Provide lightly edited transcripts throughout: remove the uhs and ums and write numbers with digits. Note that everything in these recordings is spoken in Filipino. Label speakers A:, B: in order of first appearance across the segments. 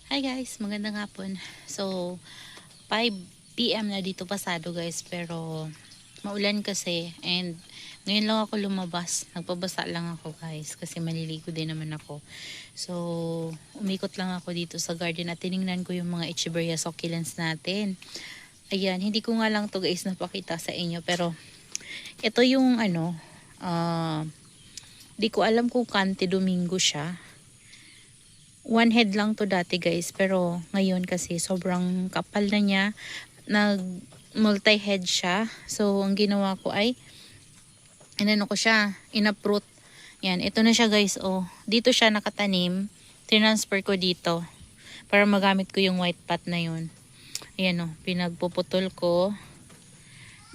A: Hi guys, magandang hapon. So, 5 PM na dito pasado guys, pero maulan kasi and ngayon lang ako lumabas. Nagpabasa lang ako guys kasi maliligo din naman ako. So, umikot lang ako dito sa garden at tiningnan ko yung mga Echeveria succulents natin. Ayan, hindi ko nga lang to guys napakita sa inyo pero ito yung di ko alam kung Cante Domingo siya. One head lang to dati guys, pero ngayon kasi sobrang kapal na niya, nag multi-head siya. So ang ginawa ko ay inano ko siya, inaprot. Yan, ito na siya guys. Oh, dito siya nakatanim. Transfer ko dito para magamit ko yung white pot na yun. Ayan oh, pinagpuputol ko.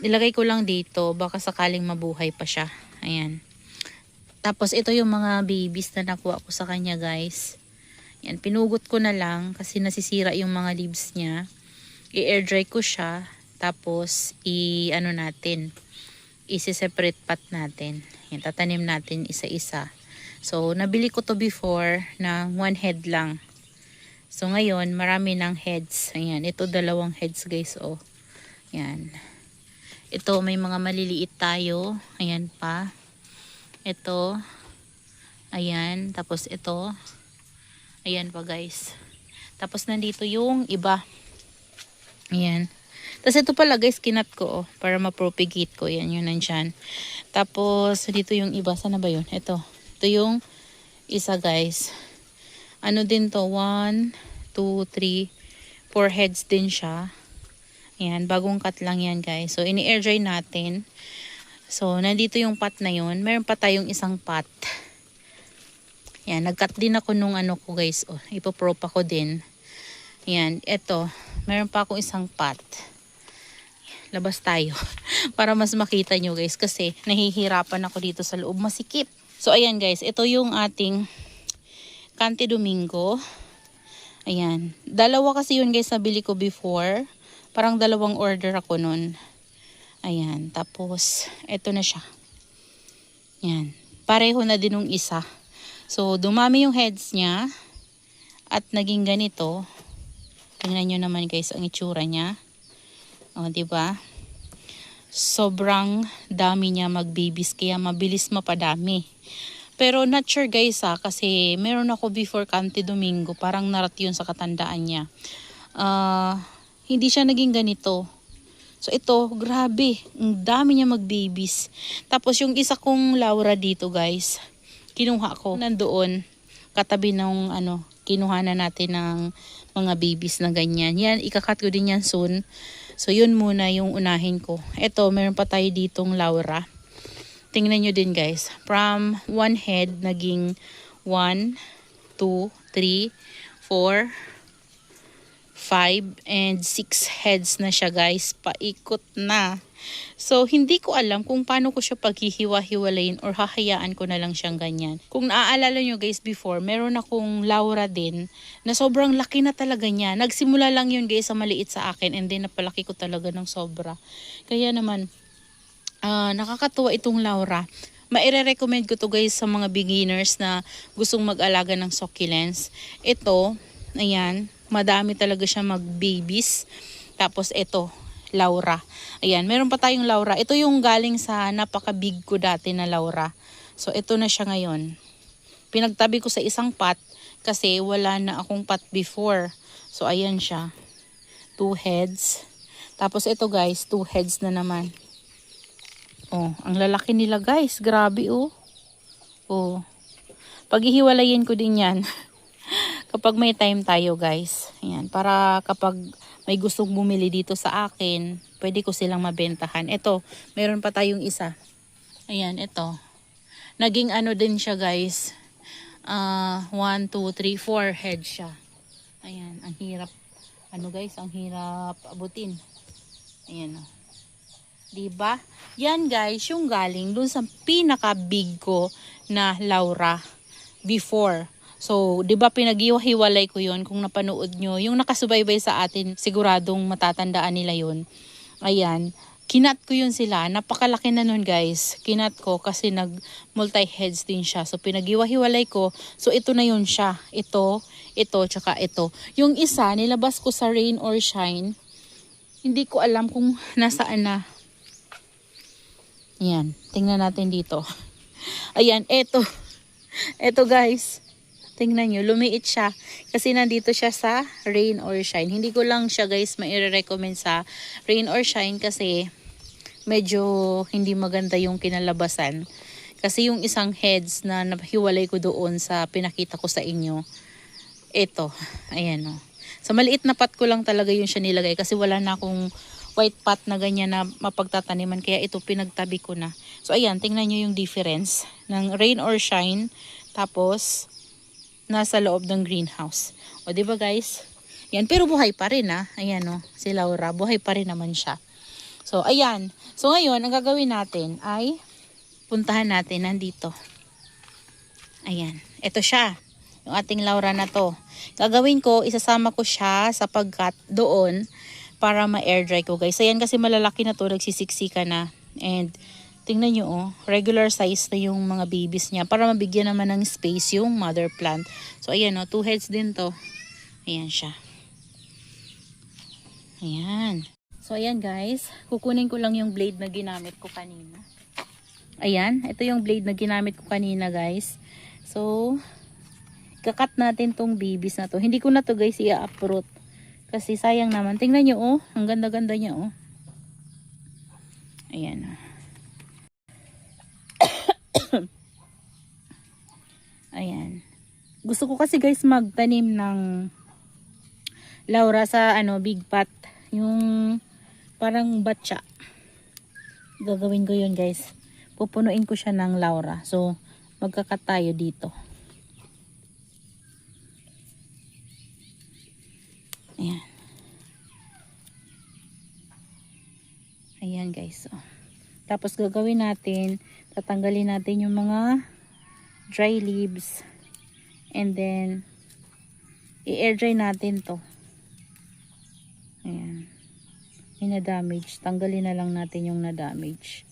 A: Nilagay ko lang dito, baka sakaling mabuhay pa siya. Ayan. Tapos ito yung mga babies na nakuha ko sa kanya guys. Yan, pinugot ko na lang kasi nasisira yung mga leaves niya. I-air dry ko siya. Tapos, i-separate pot natin. Yan, tatanim natin isa-isa. So, nabili ko to before na one head lang. So, ngayon, marami ng heads. Ayan, ito dalawang heads guys. Oh. Yan. Ito, may mga maliliit tayo. Ayan pa. Ito. Ayan. Tapos ito. Ayan pa guys. Tapos nandito yung iba. Ayan. Tapos ito pala guys, kinat ko oh, para ma-propagate ko. Ayan yun nandyan. Tapos dito yung iba. Sana ba yun? Ito. Ito yung isa guys. Ano din to? 1, 2, 3, 4 heads din siya. Ayan. Bagong cut lang yan guys. So ini-air dry natin. So nandito yung pot na yun. Meron pa tayong isang pot. Yan, nag-cut din ako nung ano ko guys. Oh, ipoprop ako din. Yan, eto. Meron pa akong isang pot. Labas tayo. Para mas makita nyo guys. Kasi nahihirapan ako dito sa loob. Masikip. So, ayan guys. Ito yung ating Cante Domingo. Ayan. Dalawa kasi yun guys nabili ko before. Parang dalawang order ako nun. Ayan. Tapos, eto na siya. Yan. Pareho na din nung isa. So, dumami yung heads niya at naging ganito. Tingnan nyo naman guys ang itsura niya. O, diba? Sobrang dami niya mag-babies kaya mabilis mapadami. Pero not sure guys kasi meron ako before Cante Domingo. Parang narat yun sa katandaan niya. Hindi siya naging ganito. So, ito, grabe. Ang dami niya mag-babies. Tapos, yung isa kong Laura dito guys, kinuha ko nandoon katabi ng kinuha na natin ng mga babies na ganyan. Yan, ikakat ko din yan soon. So, yun muna yung unahin ko. Ito, meron pa tayo ditong Laura. Tingnan nyo din guys. From one head, naging 1, 2, 3, 4, 5, and 6 heads na siya guys. Paikot na. So, hindi ko alam kung paano ko siya paghihiwa-hiwalayin or hahayaan ko na lang siyang ganyan. Kung naaalala nyo guys before, meron akong Laura din na sobrang laki na talaga niya. Nagsimula lang yun guys sa maliit sa akin and then napalaki ko talaga ng sobra. Kaya naman, nakakatuwa itong Laura. Maire-recommend ko to guys sa mga beginners na gustong mag-alaga ng succulents. Ito, ayan, madami talaga siya mag-babies. Tapos ito, Laura. Ayan, meron pa tayong Laura. Ito yung galing sa napaka-big ko dati na Laura. So, ito na siya ngayon. Pinagtabi ko sa isang pot kasi wala na akong pot before. So, ayan siya. 2 heads. Tapos ito guys, 2 heads na naman. Oh, ang lalaki nila guys. Grabe oh. Oh. Paghihiwalayin ko din yan. Kapag may time tayo guys. Ayan, para kapag may gustong bumili dito sa akin, pwede ko silang mabentahan. Ito, meron pa tayong isa. Ayan, ito. Naging ano din siya guys. 1, 2, 3, 4 head siya. Ayan, ang hirap. Ano guys, ang hirap abutin. Ayan o. Diba? Yan guys, yung galing dun sa pinaka-big ko na Laura before. So, 'di ba pinaghiwa-hiwalay ko 'yon kung napanood nyo. Yung nakasubaybay sa atin, siguradong matatandaan nila 'yon. Ayan. Kinat ko yun sila. Napakalaki na nun guys. Kinat ko kasi nag multi-heads din siya. So pinaghiwa-hiwalay ko. So ito na yun siya. Ito, tsaka ito. Yung isa, nilabas ko sa rain or shine. Hindi ko alam kung nasaan na. Ayan. Tingnan natin dito. Ayan, ito. Ito guys. Tingnan nyo, lumiit siya. Kasi nandito siya sa rain or shine. Hindi ko lang siya guys mai-recommend sa rain or shine kasi medyo hindi maganda yung kinalabasan. Kasi yung isang heads na nahiwalay ko doon sa pinakita ko sa inyo. Ito, ayan o. Sa maliit na pot ko lang talaga yung siya nilagay kasi wala na akong white pot na ganyan na mapagtataniman. Kaya ito pinagtabi ko na. So ayan, tingnan nyo yung difference ng rain or shine. Tapos nasa loob ng greenhouse. O diba guys? Yan, pero buhay pa rin ha. Ayan o, si Laura, buhay pa rin naman siya. So ayan. So ngayon, ang gagawin natin ay puntahan natin nandito. Ayan, ito siya. Yung ating Laura na to. Gagawin ko, isasama ko siya sa pagkat doon para ma-air dry ko guys. Ayan kasi malalaki na to, nagsisiksika na. And tingnan nyo oh, regular size na yung mga babies niya para mabigyan naman ng space yung mother plant. So ayan oh, 2 heads din to. Ayan siya. Ayan. So ayan guys, kukunin ko lang yung blade na ginamit ko kanina. Ayan, ito yung blade na ginamit ko kanina guys. So, kakat natin tong babies na to. Hindi ko na to guys i-uproot. Kasi sayang naman. Tingnan nyo oh, ang ganda-ganda niya oh. Ayan oh. Ayan. Gusto ko kasi guys magtanim ng Laura sa ano, big pot. Yung parang batcha. Gagawin ko yun guys. Pupunuin ko siya ng Laura. So, magkakat tayo dito. Ayan. Ayan guys. So, tapos gagawin natin, tatanggalin natin yung mga dry leaves. And then, i-air dry natin to. Ayan. May na-damage. Tanggalin na lang natin yung na-damage.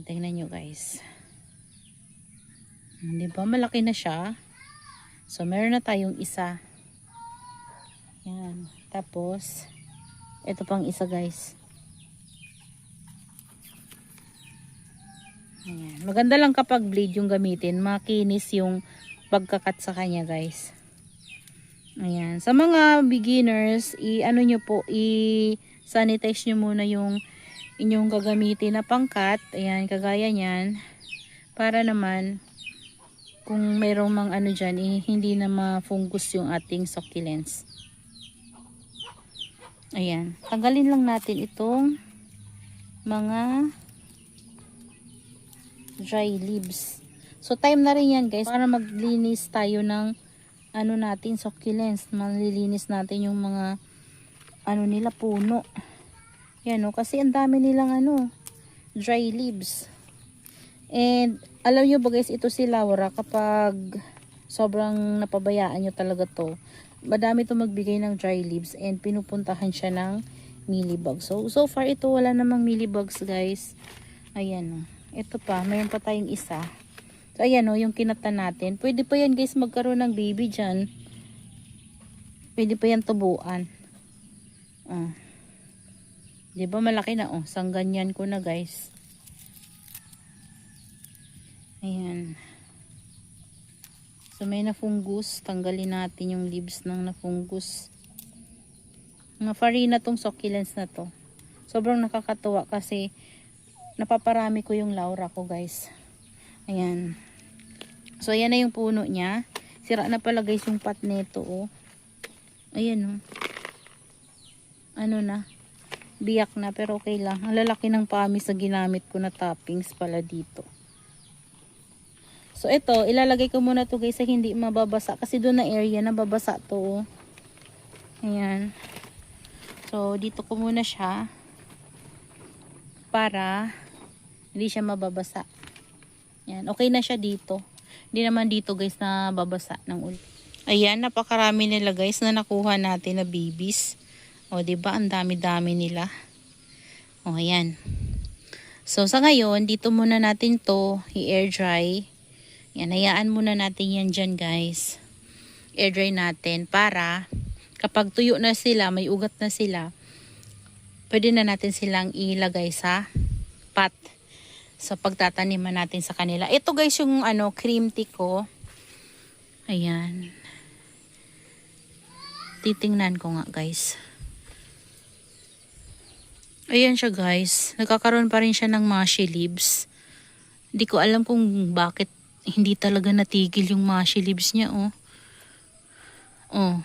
A: Tingnan nyo guys. Di ba? Malaki na siya. So, meron na tayong isa. Ayan. Tapos, ito pang isa guys. Ayan. Maganda lang kapag blade yung gamitin. Makinis yung pagkakat sa kanya guys. Ayan. Sa mga beginners, i-ano nyo po, i-sanitize nyo muna yung inyong gagamitin na pangkat. Ayan, kagaya nyan. Para naman, kung mayroong mang ano dyan, hindi na ma-fungus yung ating succulents. Ayan. Tanggalin lang natin itong mga dry leaves. So, time na rin yan guys, para maglinis tayo ng ano natin, succulents. Malilinis natin yung mga ano nila, puno. Yan o, kasi ang dami nilang ano, dry leaves. And, alam nyo ba guys, ito si Laura, kapag sobrang napabayaan nyo talaga to, madami to magbigay ng dry leaves and pinupuntahan siya ng mealybugs. So far ito wala namang mealybugs guys. Ayan o. Ito pa, mayroon pa tayong isa. So, ayan o, yung kinata natin. Pwede pa yan guys magkaroon ng baby dyan. Pwede pa yan tubuan. Diba malaki na o. Sangganyan ko na guys. Ayan. So, may nafungus. Tanggalin natin yung leaves ng nafungus. Mga farina tong succulents na to. Sobrang nakakatuwa kasi napaparami ko yung Laura ko guys. Ayan. So ayan na yung puno niya. Sira na pala guys yung pot nito oh. Ayan oh. Ano na. Biyak na pero okay lang. Ang lalaki ng pamis na ginamit ko na toppings pala dito. So ito, ilalagay ko muna to guys sa hindi mababasa. Kasi doon na area na babasa to oh. Ayan. So dito ko muna siya. Para hindi siya mababasa. Yan, okay na siya dito. Hindi naman dito guys na babasa ng ulit. Ayan, napakarami nila guys na nakuha natin na babies. O, diba? Ang dami-dami nila. O, ayan. So, sa ngayon, dito muna natin to i-air dry. Yan, hayaan muna natin yan dyan, guys. Air dry natin para kapag tuyo na sila, may ugat na sila, pwede na natin silang ilagay sa pot. So, pagtataniman natin sa kanila. Ito, guys, yung cream tea ko. Ayan. Titingnan ko nga, guys. Ayan siya, guys. Nagkakaroon pa rin siya ng mushy leaves. Hindi ko alam kung bakit hindi talaga natigil yung mushy leaves niya, oh. Oh.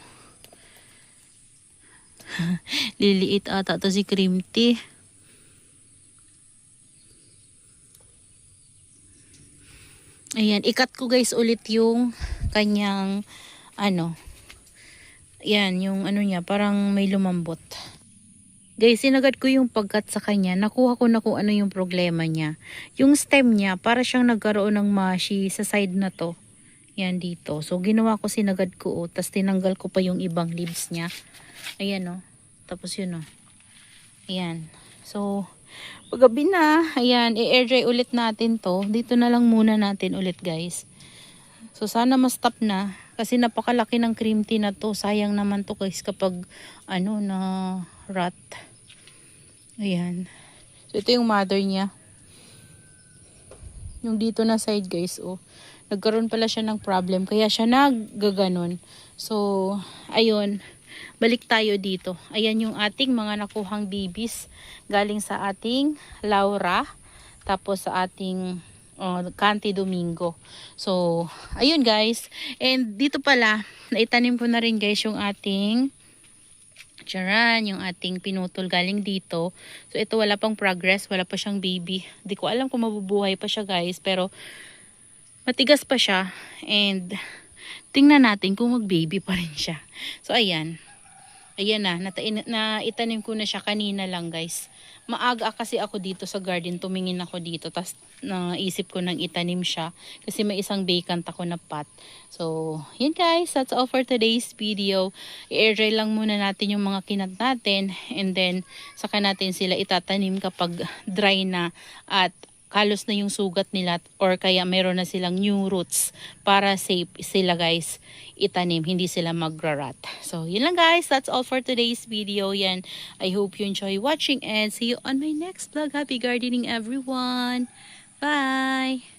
A: Liliit ata to si cream tea. Ayan, ikat ko, guys, ulit yung kanyang yan, yung niya, parang may lumambot. Guys, sinagad ko yung pagkat sa kanya. Nakuha ko na kung ano yung problema niya. Yung stem niya, para siyang nagkaroon ng mushy sa side na to. Yan dito. So, ginawa ko, sinagad ko. Tapos, tinanggal ko pa yung ibang leaves niya. Ayan, Tapos, yun, Ayan. So, paggabi na, ayan, i-air dry ulit natin to. Dito na lang muna natin ulit, guys. So, sana ma-stop na. Kasi napakalaki ng cream tea na to. Sayang naman to, guys, kapag, na rot. Ayan. So, ito yung mother niya. Yung dito na side, guys, nagkaroon pala siya ng problem. Kaya siya naggaganon. So, ayun. Balik tayo dito. Ayan yung ating mga nakuhang babies. Galing sa ating Laura. Tapos sa ating Canti Domingo. So, ayun, guys. And dito pala, naitanim ko na rin, guys, yung ating charan, yung ating pinutol galing dito. So, ito wala pang progress. Wala pa siyang baby. Hindi ko alam kung mabubuhay pa siya, guys. Pero, matigas pa siya. And, tingnan natin kung mag-baby pa rin siya. So, ayan. Ayan na. Naitanim ko na siya kanina lang, guys. Maaga kasi ako dito sa garden. Tumingin ako dito. Tapos, naisip ko nang itanim siya. Kasi may isang vacant ako na pot. So, yun, guys. That's all for today's video. I-air dry lang muna natin yung mga kinat natin. And then, saka natin sila itatanim kapag dry na at kalos na yung sugat nila or kaya meron na silang new roots para safe sila, guys, itanim, hindi sila magra-rot. So, yun lang, guys. That's all for today's video. Yan. I hope you enjoy watching and see you on my next vlog. Happy gardening, everyone. Bye!